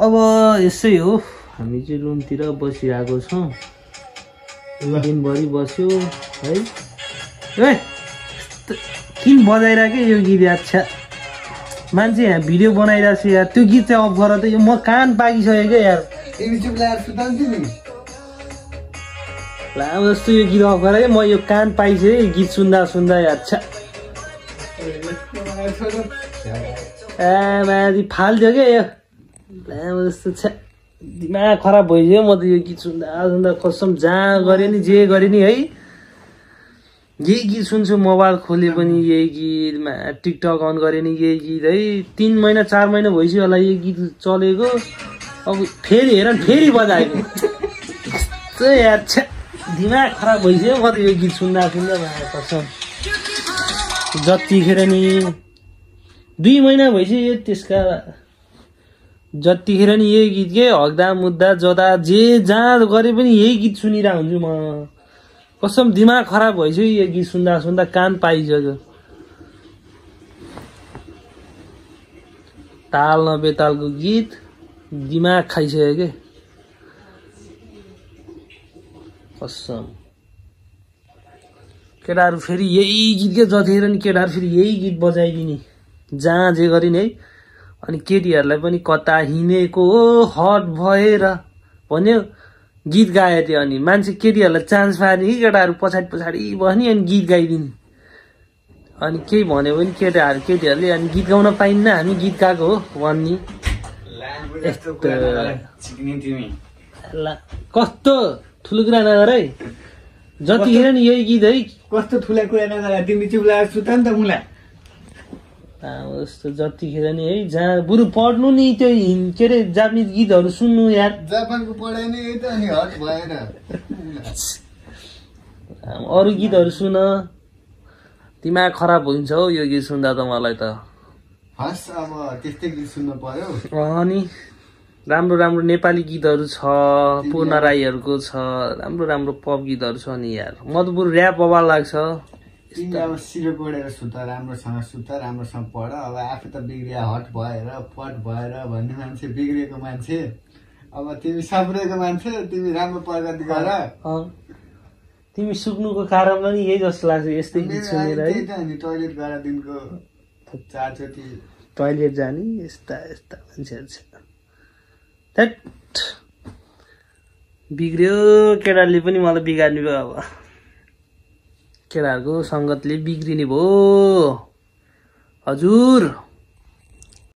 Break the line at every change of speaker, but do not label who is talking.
अब यसै हो हामी चाहिँ रुमतिर बसिरहेको छौँ दिनभरि बस्यो है ए किन बजाइरहेको यो गीत अच्छा मान्छे यहाँ भिडियो बनाइरहेको छु यार त्यो गीत चाहिँ अफ गर त यो म कान पाकिसकेँ क्या यार लामो जस्तो यो गीत अफ गर क्या म यो कान पाइसकेँ गीत सुन्दा सुन्दा यार छ्या माथि फाल्थ्यो क्या यो लामो जस्तो छ्या दिमाग खराब भइसक्यो म त यो गीत सुन्दा सुन्दा कसम जहाँ गरे नि जे गरे नि है यही गीत सुन्छु मोबाइल खोले पनि यही गीतमा टिकटक अन गरे नि यही गीत है 3 महिना 4 महिना भइसक्यो होला यही गीत चलेको अब फेरि हेर फेरि बजाएको यस्तो यार छ्या दिमाग खराब भइसक्यो म त यो गीत सुन्दा सुन्दा कसम जतिखेर नि 2 महिना भइसक्यो त्यसका जतिखेर नि यही गीत के हग्दा मुद्दा जता जे जहाँ गरे पनि यही गीत सुनिरहेको हुन्छु म कसम दिमाग खराब भइसक्यो यो गीत सुन्दा सुन्दा कान पाइसक्यो ताल नबेतालको गीत दिमाग खाइसक्यो के कसम केटाहरू फेरि यही गीत के जतिखेर नि केटाहरू फेरि यही गीत बजाइदिने जहाँ जे गरिन् है अनि केटीहरूलाई पनि कता हिँडेको हट भएर भन्यो गीत गाए थियो अनि मान्छे केटीहरूलाई चान्स पार्ने कि केटाहरू पछाडि पछाडि बस्ने अनि गीत गाइदिने अनि केही भन्यो भने केटीहरूले अनि गीत गाउन पाइन्न हामी गीत गाएको हो भन्ने कस्तो ठुलो कुरा नगर है जतिखेर नि यही गीत है
कस्तो ठुला कुरा नगर तिमी चुप लागेर सुत नि त मुला
जस्तो जतिखेर नि है जहाँ बरु पढ्नु नि त्यो के अरे जापानिज गीतहरू सुन्नु यार
जापानको पढाइ नै यही त अनि हट भएर
अरू गीतहरू सुन दिमाग खराब हुन्छ हौ यो गीत सुन्दा त मलाई त
हस् अब त्यस्तै गीत सुन्नु पर्यो
अनि राम्रो राम्रो नेपाली गीतहरू छ पूर्ण राईहरूको छ राम्रो राम्रो पप गीतहरू छ नि यार म त बरु ऱ्याप बवाल लाग्छ
तिमी अब सिरो कोडेर सुत राम्रोसँग पढ अब आफू त बिग्रिया हट भएर पट भएर भन्ने मान्छे बिग्रिएको मान्छे अब तिमी साब्रेको मान्छे तिमी राम्रो प्रगति गर
तिमी सुक्नुको कारण पनि यही जस्तो लाग्छ यस्तै गीत सुनेर है
अनि टोयलेट गएर दिनको 4 चोटि
टोयलेट जाने यस्ता यस्ता मान्छेहरू छ बिग्रियो केटाले पनि मलाई बिगार्ने भयो अब केटाहरूको सङ्गतले बिग्रिने भयो हजुर